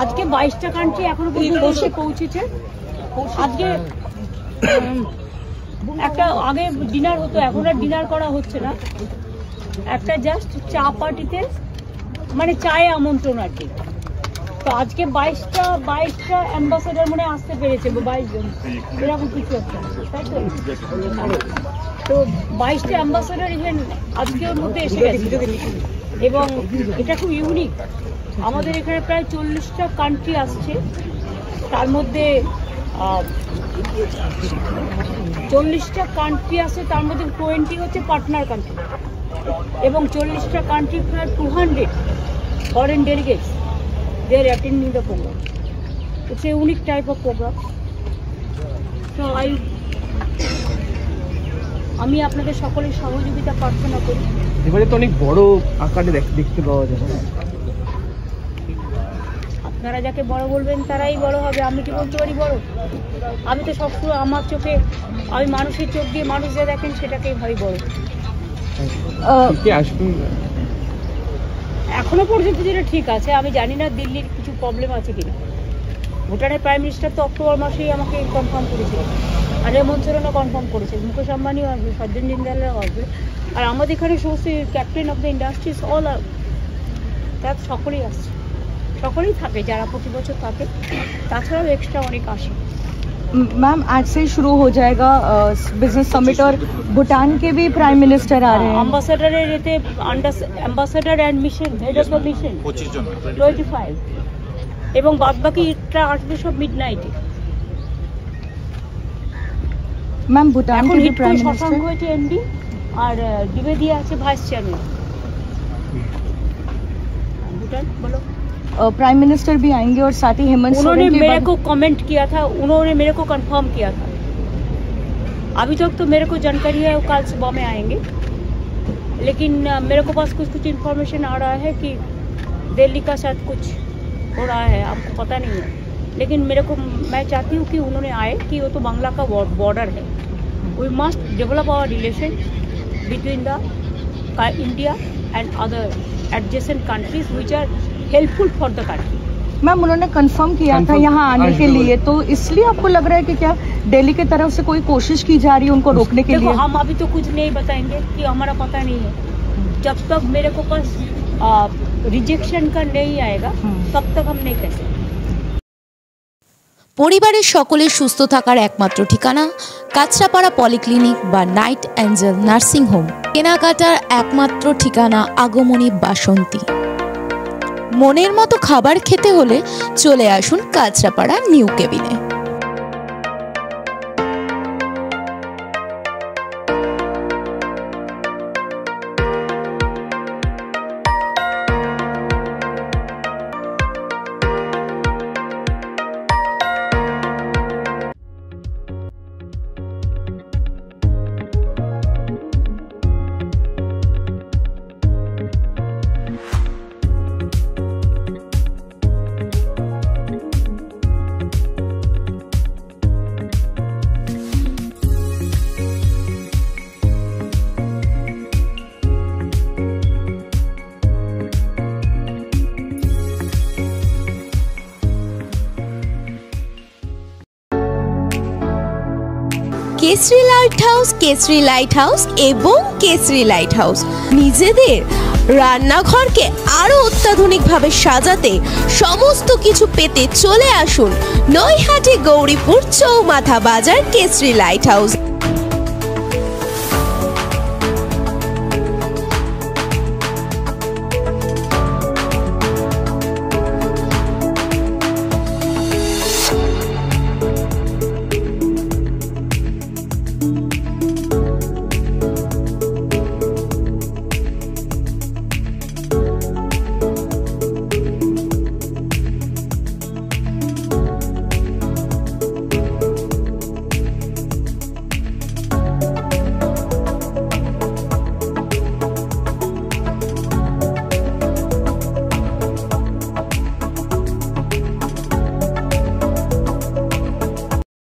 আজকে 22টা কান্ট্রি এখনো পর্যন্ত দেশে পৌঁছেছে। আজকে একটা আগে ডিনার হতো, এখন আর ডিনার করা হচ্ছে না, একটা জাস্ট চা পার্টিতে মানে চায়ে আমন্ত্রণ আর কি। তো আজকে 22টা অ্যাম্বাসেডার মনে আসতে পেরেছে, 22 জন এরকম কিছু একটা, তাই তো? তো 22টা অ্যাম্বাসেডার ইভেন আজকে ওর মধ্যে এসে গেছে এবং এটা খুব ইউনিক। আমাদের এখানে প্রায় 40টা কান্ট্রি আসছে, তার মধ্যে 40টা কান্ট্রি আছে, তার মধ্যে 20 হচ্ছে পার্টনার কান্ট্রি এবং 40টা কান্ট্রি প্রায় 200 foreign delegates they are attending the program. It's a unique type of program. So আমি আপনাদের সকলের সহযোগিতা প্রার্থনা করি। এবারে তো অনেক বড় আকারে দেখতে পাওয়া যাবে। আপনারা যাকে বড় বলবেন তারাই বড় হবে, আমি কি বলতে পারি বড়? আমি তো সবসময় আমার চোখে, আমি মানুষের চোখ দিয়ে মানুষ যা দেখেন সেটাকেই ভাবি বড়। এখনো পর্যন্ত যেটা ঠিক আছে, আমি জানি না দিল্লির কিছু প্রবলেম আছে কিনা। ভুটানের প্রাইম মিনিস্টার তো অক্টোবর মাসেই আমাকে কনফার্ম করেছিল, আর হেমন্ত সোরেনও কনফার্ম করেছে, মুকেশ আম্বানিও আসবে, সজ্জন জিন্দালও আসবে, আর আমাদের এখানে সমস্ত captain of the industries all আর তার সকলেই আসছে, সকলেই থাকে যারা প্রতি বছর থাকে, তাছাড়াও এক্সট্রা অনেক আসে। मैम आज से शुरू हो जाएगा बिजनेस समिट और भूटान के भी प्राइम मिनिस्टर आ रहे हैं। एम्बेसडर रहते ambassador and mission head of the mission 25 এবং বাদবাকিটা আসবে সব মিডনাইটে। ম্যাম ভুটান के भी प्राइम मिनिस्टर হয়েছে এমডি, আর দ্বিবেদী আছে ভাইস চেয়ারম্যান। भूटान बोलो। प्राइम मिनिस्टर भी आएंगे और साथ ही हेमंत सोरेन उन्होंने मेरे को कमेंट किया था, उन्होंने मेरे को कंफर्म किया था। अभी तक तो मेरे को जानकारी है वो कल सुबह में आएंगे, लेकिन मेरे को पास कुछ इन्फॉर्मेशन आ रहा है कि दिल्ली का साथ कुछ हो रहा है, आपको पता नहीं है, लेकिन मेरे को मैं चाहती हूँ कि उन्होंने आए, कि वो तो बांग्ला का बॉर्डर है। We must develop our relation between the India and other adjacent countries which are helpful for the country. Ma'am उन्होंने कंफर्म किया था यहाँ आने के लिए, तो इसलिए आपको लग रहा है कि क्या दिल्ली की तरफ से कोई कोशिश की जा रही है उनको रोकने के लिए? हम अभी तो कुछ नहीं बताएंगे कि हमारा पता नहीं है, जब तक मेरे को पास रिजेक्शन का नहीं आएगा तब तक हम नहीं कह सकते। পরিবারের সকলের সুস্থ থাকার একমাত্র ঠিকানা কাঁচরাপাড়া পলিক্লিনিক বা নাইট অ্যাঞ্জেল নার্সিং হোম। কেনাকাটার একমাত্র ঠিকানা আগমনী বাসন্তী। মনের মতো খাবার খেতে হলে চলে আসুন কাঁচরাপাড়া নিউ কেবিনে। কেসরি লাইট হাউস এবং কেসরি লাইট হাউস নিজেদের রান্নাঘরকে আরো অত্যাধুনিকভাবে সাজাতে, সমস্ত কিছু পেতে চলে আসুন নৈহাটি গৌরীপুর চৌমাথা বাজার কেসরি লাইট হাউস।